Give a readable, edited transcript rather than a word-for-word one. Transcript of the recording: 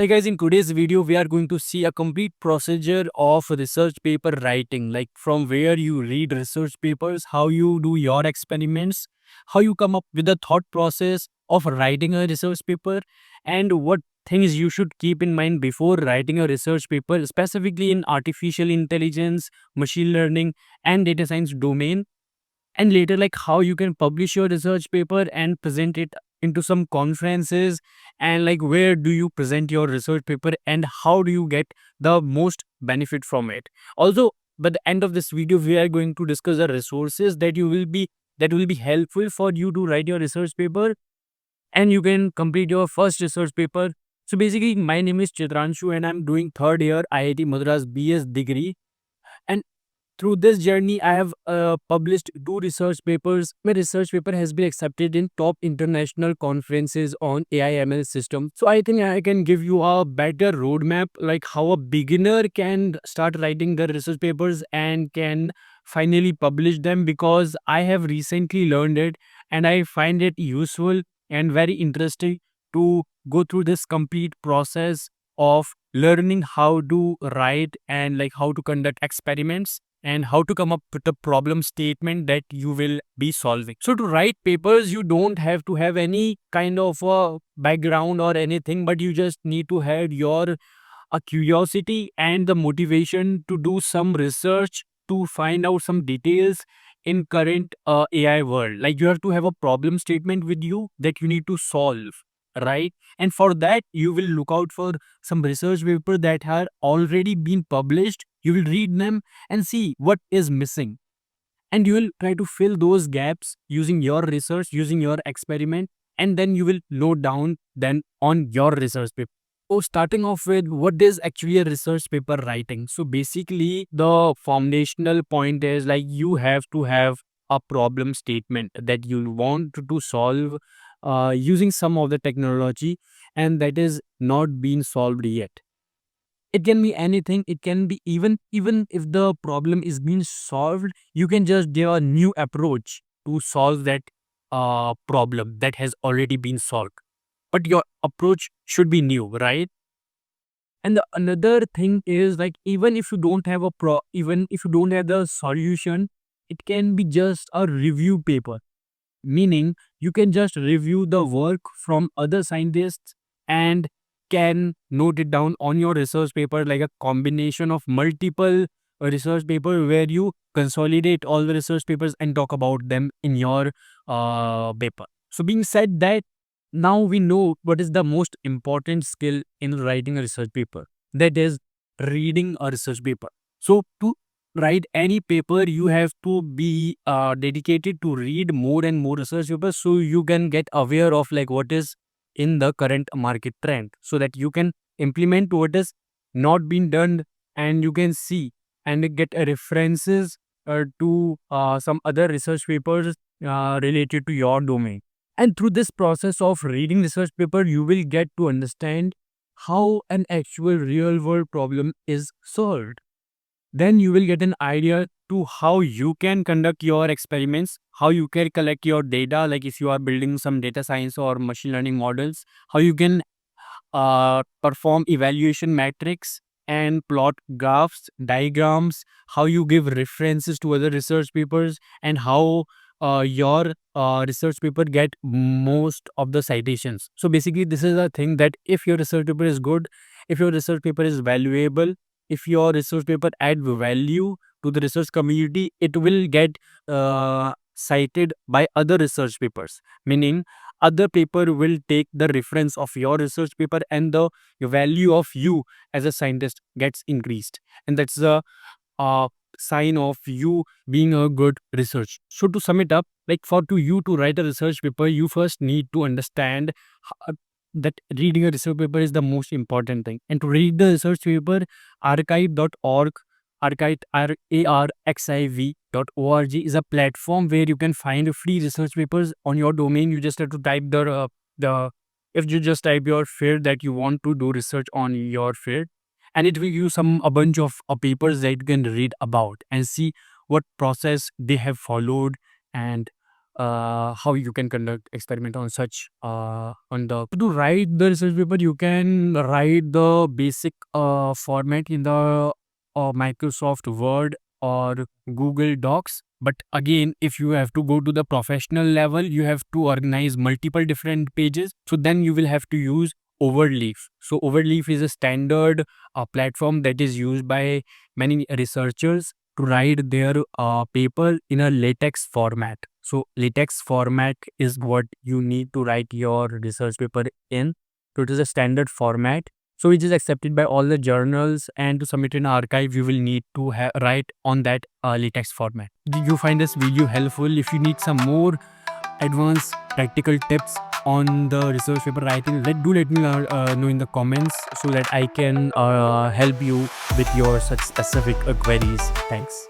Hey guys, in today's video, we are going to see a complete procedure of research paper writing, like from where you read research papers, how you do your experiments, how you come up with the thought process of writing a research paper, and what things you should keep in mind before writing a research paper, specifically in artificial intelligence, machine learning, and data science domain, and later like how you can publish your research paper and present it into some conferences, and like where do you present your research paper and how do you get the most benefit from it. Also, by the end of this video, we are going to discuss the resources that will be helpful for you to write your research paper and you can complete your first research paper. So basically, my name is Chitranshu and I'm doing third year IIT Madras BS degree. And through this journey, I have published two research papers. My research paper has been accepted in top international conferences on AI/ML system. So I think I can give you a better roadmap, like how a beginner can start writing the research papers and can finally publish them, because I have recently learned it and I find it useful and very interesting to go through this complete process of learning how to write and like how to conduct experiments and how to come up with a problem statement that you will be solving. So to write papers, you don't have to have any kind of a background or anything, but you just need to have your a curiosity and the motivation to do some research to find out some details in current AI world. Like you have to have a problem statement with you that you need to solve, right? And for that, you will look out for some research paper that are already been published. You will read them and see what is missing, and you will try to fill those gaps using your research, using your experiment, and then you will note down then on your research paper. So starting off with, what is actually a research paper writing? So basically the foundational point is like you have to have a problem statement that you want to solve using some of the technology, and that is not being solved yet. It can be anything. It can be even if the problem is being solved, you can just give a new approach to solve that problem that has already been solved. But your approach should be new, right? And the another thing is like even if you don't have even if you don't have the solution, it can be just a review paper, meaning you can just review the work from other scientists and can note it down on your research paper, like a combination of multiple research paper where you consolidate all the research papers and talk about them in your paper. So being said that, now we know what is the most important skill in writing a research paper, that is reading a research paper. So to write any paper, you have to be dedicated to read more and more research papers so you can get aware of like what is in the current market trend, so that you can implement what is not being done, and you can see and get references to some other research papers related to your domain. And through this process of reading research paper, you will get to understand how an actual real world problem is solved. Then you will get an idea to how you can conduct your experiments, how you can collect your data, like if you are building some data science or machine learning models, how you can perform evaluation metrics and plot graphs, diagrams, how you give references to other research papers, and how your research paper get most of the citations. So basically, this is a thing that if your research paper is good, if your research paper is valuable, if your research paper add value to the research community, it will get cited by other research papers, meaning other paper will take the reference of your research paper, and the value of you as a scientist gets increased, and that's the uh, sign of you being a good research. So to sum it up, like for to you to write a research paper, you first need to understand that reading a research paper is the most important thing. And to read the research paper, archive.org, arxiv.org is a platform where you can find free research papers on your domain. You just have to type the if you just type your field that you want to do research on your field, and it will give you some a bunch of papers that you can read about and see what process they have followed, and how you can conduct experiment on such on the to write the research paper. You can write the basic format in the Microsoft Word or Google Docs. But again, if you have to go to the professional level, you have to organize multiple different pages. So then you will have to use Overleaf. So Overleaf is a standard platform that is used by many researchers to write their paper in a latex format. So latex format is what you need to write your research paper in. So it is a standard format. So it is accepted by all the journals, and to submit in archive, you will need to write on that latex format. Did you find this video helpful? If you need some more advanced practical tips on the research paper writing, let me know in the comments so that I can help you with your such specific queries. Thanks.